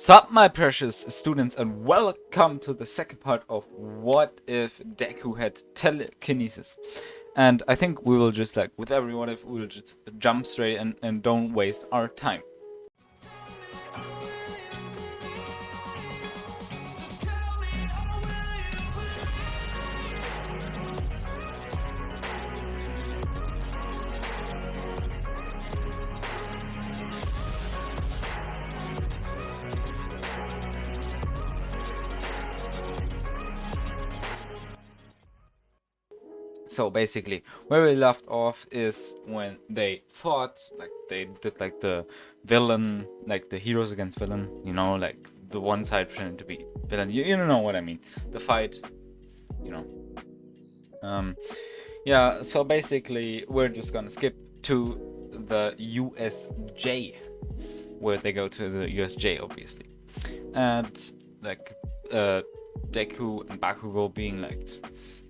Sup, my precious students, and welcome to the second part of What If Deku Had Telekinesis. And I think we will just, like, with every what if, we'll just jump straight and don't waste our time. So basically, where we left off is when they fought, like they did like the villain, like the heroes against villain, you know, like the one side pretending to be villain. You know what I mean? The fight, you know. Yeah. So basically, we're just gonna skip to the USJ, where they go to the USJ, obviously, and like Deku and Bakugo being like,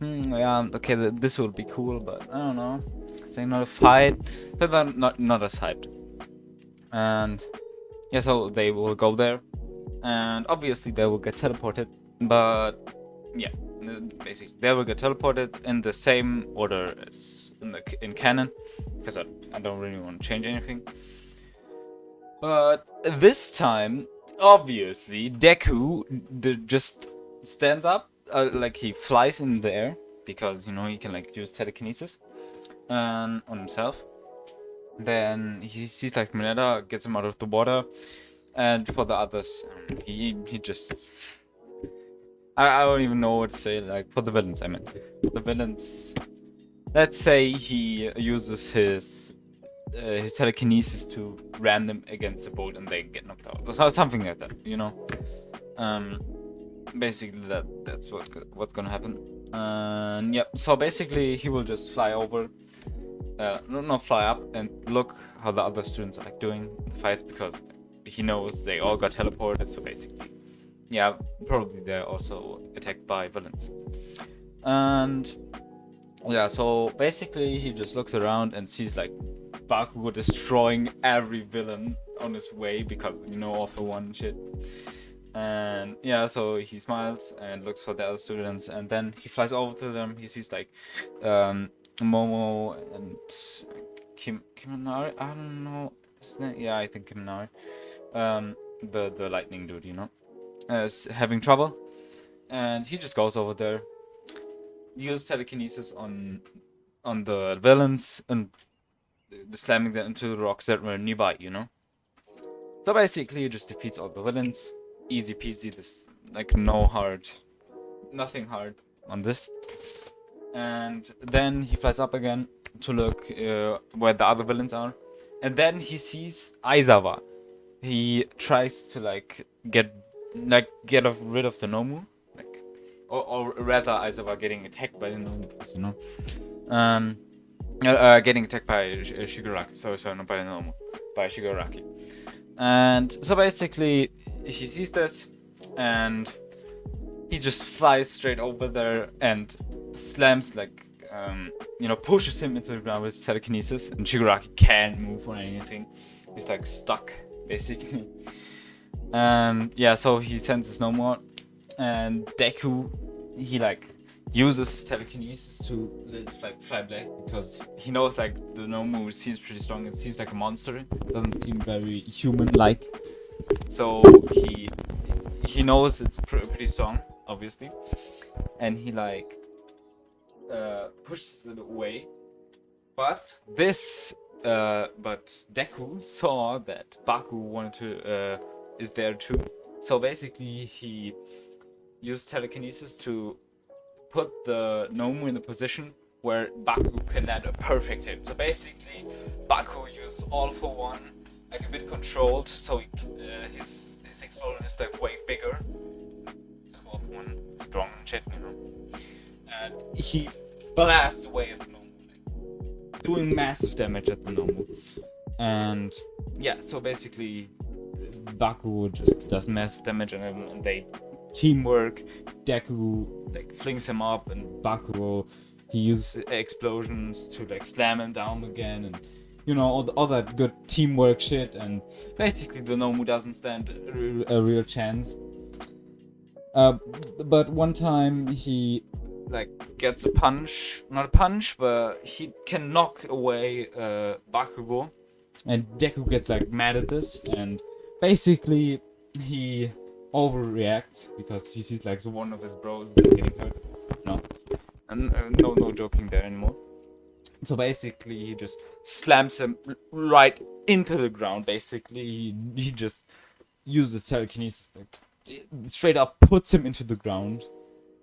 yeah, okay, this will be cool, but I don't know, saying not a fight, so they're not as hyped. And yeah, so they will go there, and obviously they will get teleported, but yeah, basically they will get teleported in the same order as in canon, because I don't really want to change anything. But this time, obviously, Deku just stands up, like he flies in the air, because you know he can like use telekinesis on himself. Then he sees like Mineta, gets him out of the water, and for the others, he just I don't even know what to say. Like for the villains, I mean, the villains. Let's say he uses his telekinesis to ram them against the boat and they get knocked out, or something like that, you know. Basically that's what's gonna happen. And yeah, so basically he will just fly over, not fly up and look how the other students are like doing the fights, because he knows they all got teleported. So basically, yeah, probably they're also attacked by villains. And yeah, so basically he just looks around and sees like Bakugo destroying every villain on his way, because you know, all for one shit. And yeah, so he smiles and looks for the other students, and then he flies over to them. He sees like Momo and Kiminari. I don't know his name. Yeah, I think Kiminari. The lightning dude, you know, is having trouble, and he just goes over there, uses telekinesis on the villains, and slamming them into the rocks that were nearby, you know. So basically, he just defeats all the villains. Easy peasy. This, like, nothing hard on this. And then he flies up again to look where the other villains are, and then he sees Aizawa. He tries to like get rid of the Nomu, like, or rather Aizawa getting attacked by the Nomu, because you know, getting attacked by Shigaraki. Sorry, not by the Nomu, by Shigaraki. And so basically, he sees this, and he just flies straight over there and slams, like, you know, pushes him into the ground with telekinesis, and Shigaraki can't move or anything. He's like stuck, basically. And yeah, so he senses no more, and Deku, he like uses telekinesis to like fly back, because he knows like the Nomu seems pretty strong. It seems like a monster. It doesn't seem very human-like. So he knows it's pretty strong, obviously, and he like pushes it away. But Deku saw that Baku wanted to is there too. So basically, he used telekinesis to put the Nomu in the position where Baku can land a perfect hit. So basically, Baku uses all for one, like a bit controlled, so his explosion is like way bigger. So all for one, strong shit, you know. And he blasts away at the Nomu, like, doing massive damage at the Nomu. And yeah, so basically, Baku just does massive damage on him, and they teamwork. Deku like flings him up, and Bakugo, he uses explosions to like slam him down again, and you know, all that good teamwork shit, and basically the Nomu doesn't stand a real chance. But one time he like gets a punch, not a punch, but he can knock away Bakugo, and Deku gets like mad at this, and basically he overreacts because he sees like one of his bros getting hurt. No, and no joking there anymore. So basically he just slams him right into the ground. Basically he just uses telekinesis, like, straight up puts him into the ground.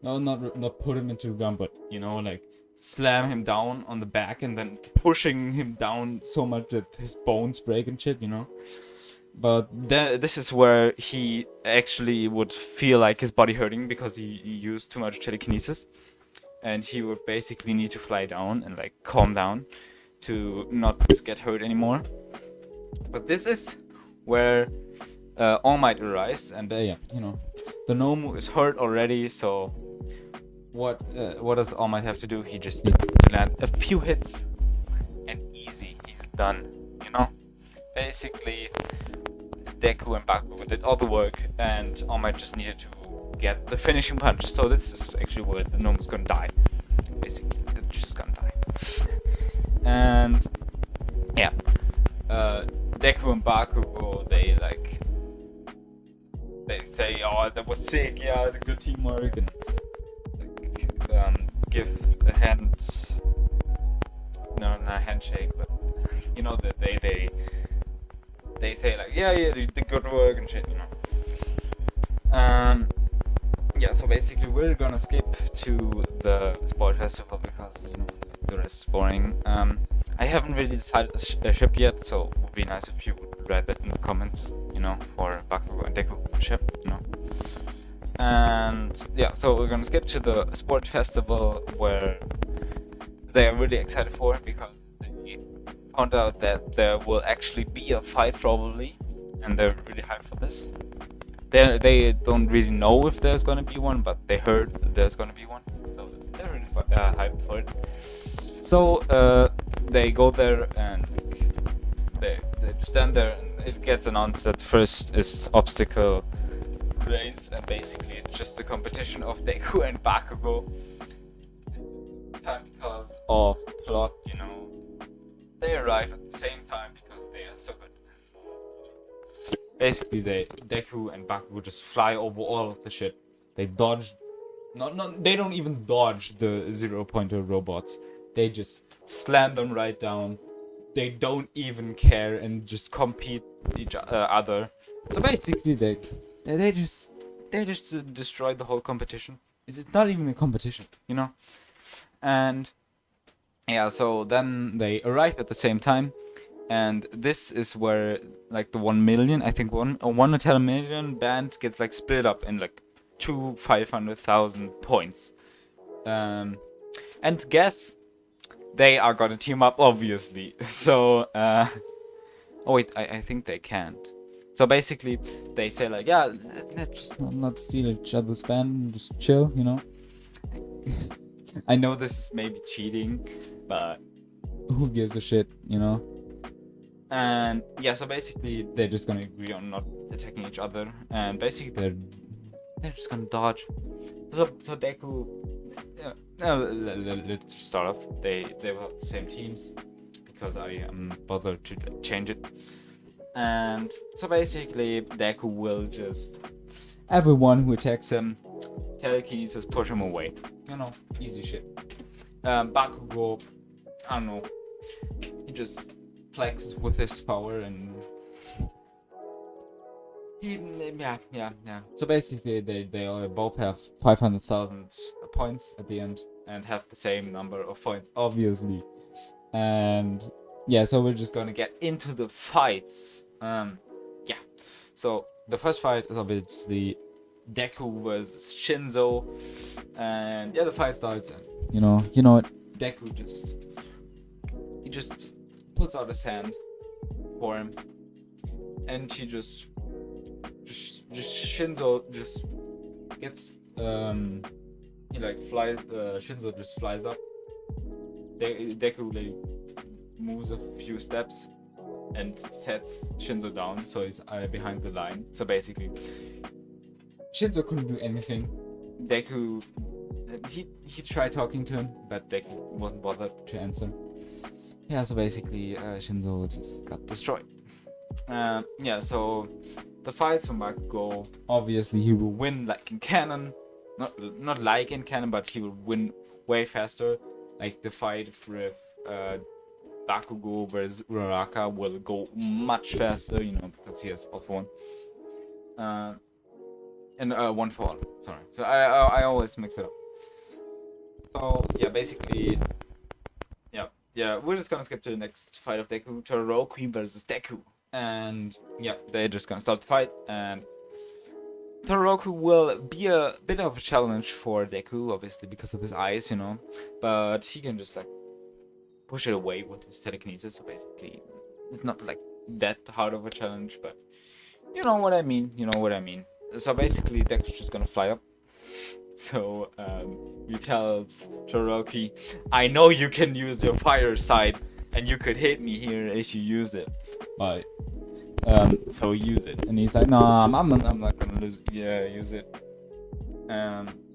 No, not put him into the ground, but you know, like slam him down on the back and then pushing him down so much that his bones break and shit, you know. But this is where he actually would feel like his body hurting because he used too much telekinesis, and he would basically need to fly down and like calm down to not get hurt anymore. But this is where All Might arrives, and yeah, you know, the Nomu is hurt already, so what does All Might have to do? He just needs to land a few hits, and easy, he's done, you know? Basically, Deku and Bakugo did all the work, and All Might just needed to get the finishing punch. So this is actually where the Nomu's gonna die. Basically, it's just gonna die. And yeah, Deku and Bakugo, they say, "Oh, that was sick, yeah, the good teamwork," and give a hand, no, not a handshake, but you know that they say like, "Yeah, you did good work" and shit, you know. Yeah, so basically we're gonna skip to the sport festival because, you know, the rest is boring. I haven't really decided a ship yet, so it would be nice if you would write that in the comments, you know, for Bakugo and Deku ship, you know. And yeah, so we're gonna skip to the sport festival where they are really excited for it because they found out that there will actually be a fight probably, and they're really hyped for this. They don't really know if there's gonna be one, but they heard there's gonna be one, so they're really hyped for it. So they go there and they just stand there, and it gets announced that first is obstacle race, and basically it's just a competition of Deku and Bakugo. Time because of plot, you know, they arrive at the same time because they are so good. Basically, Deku and Bakugo just fly over all of the shit. They dodge, they don't even dodge the 0-pointer robots. They just slam them right down. They don't even care and just compete each other. So basically, they just destroy the whole competition. It's not even a competition, you know. And yeah, so then they arrive at the same time. And this is where like the 1 million, I think 1 or 10 million band gets like split up in like 500,000 points. And guess they are gonna team up, obviously. So oh wait, I think they can't. So basically they say like, yeah, let's just not steal each other's band, just chill, you know. I know this is maybe cheating, but who gives a shit, you know? And yeah, so basically they're just gonna agree on not attacking each other, and basically they're just gonna dodge. So Deku, let's start off. They will have the same teams because I am bothered to change it. And so basically Deku will just, everyone who attacks him, telekinesis push him away. You know, easy shit. Bakugo, I don't know, he just flex with his power, and yeah. So basically they all both have 500,000 points at the end and have the same number of points, obviously. And yeah, so we're just gonna get into the fights. Yeah, so the first fight is obviously Deku versus Shinzo, and yeah, the fight starts, and you know what, Deku just puts out his hand for him, and Shinzo just gets he like flies. Shinzo just flies up. Deku like moves a few steps and sets Shinzo down, so he's behind the line. So basically, Shinzo couldn't do anything. Deku, he tried talking to him, but Deku wasn't bothered to answer. Yeah, so basically, Shinzo just got destroyed. Yeah, so the fights from Bakugo, obviously he will win like in canon, not like in canon, but he will win way faster. Like the fight with Bakugo versus Uraraka will go much faster, you know, because he has all for one. And one for all. Sorry. So I always mix it up. So yeah, basically, yeah, we're just gonna skip to the next fight of Deku, Todoroki versus Deku, and yeah, they're just gonna start the fight, and Todoroki will be a bit of a challenge for Deku, obviously because of his eyes, you know, but he can just like push it away with his telekinesis. So basically, it's not like that hard of a challenge, but you know what I mean. So basically, Deku's just gonna fly up. So he tells Todoroki, "I know you can use your fire side, and you could hit me here if you use it. But so use it." And he's like, "No, I'm not gonna use it."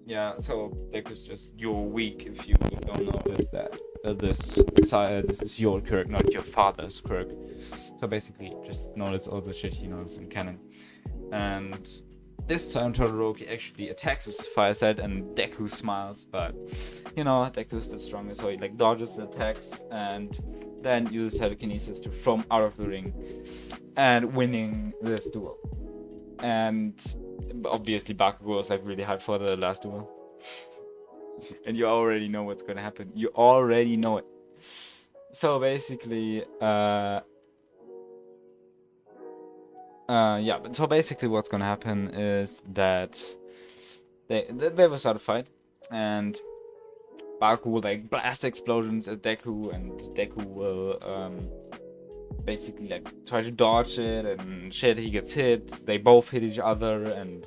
Yeah. So Deku's just, "You're weak if you don't notice that this is your quirk, not your father's quirk." So basically, just notice all the shit he knows in canon. And this time Todoroki actually attacks with his fire side, and Deku smiles, but you know, Deku's the strongest, so he like dodges the attacks and then uses telekinesis to throw him out of the ring and winning this duel. And obviously Bakugo was like really hard for the last duel. And you already know what's gonna happen. You already know it. So basically, yeah, but so basically what's gonna happen is that they will start a fight, and Baku will like blast explosions at Deku, and Deku will basically like try to dodge it and shit. He gets hit, they both hit each other, and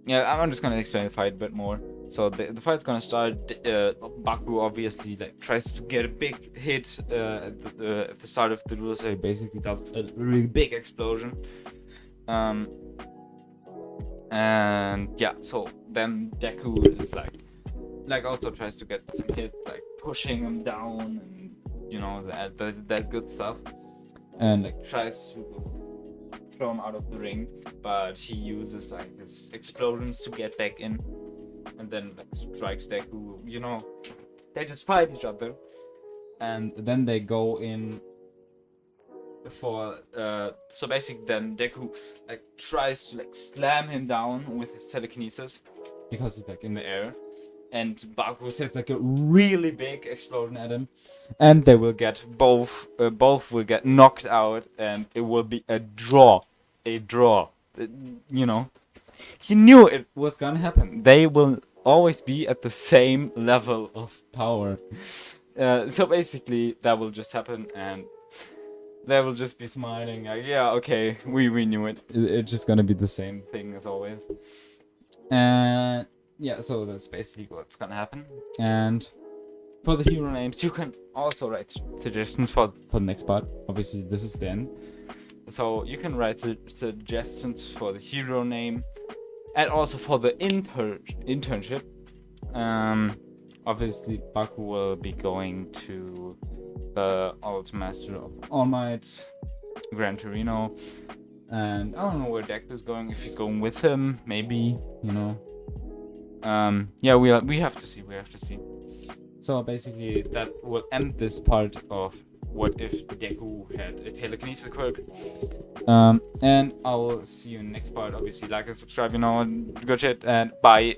yeah, I'm just gonna explain the fight a bit more. So the fight's gonna start. Baku obviously like tries to get a big hit at the start of the duel, so he basically does a really big explosion. And yeah, so then Deku is like also tries to get some hits, like pushing him down, and you know that good stuff, and like tries to throw him out of the ring, but he uses like his explosions to get back in. And then like strikes Deku, you know, they just fight each other, and then they go in for so basically then Deku like tries to like slam him down with his telekinesis because he's like in the air, and Baku says like a really big explosion at him, and they will get both will get knocked out, and it will be a draw, you know. He knew it was gonna happen. They will always be at the same level of power. So basically, that will just happen, and they will just be smiling. Like, yeah, okay, we knew it. It's just gonna be the same thing as always. And yeah, so that's basically what's gonna happen. And for the hero names, you can also write suggestions for the next part. Obviously, this is the end. So you can write suggestions for the hero name, and also for the internship. Obviously Baku will be going to the Old Master of All Might, Gran Torino, and I don't know where Deku's going, if he's going with him, maybe, you know. Yeah, we have to see. So basically that will end this part of what if Deku had a telekinesis quirk. And I will see you in the next part. Obviously, like and subscribe, you know, good shit, and bye.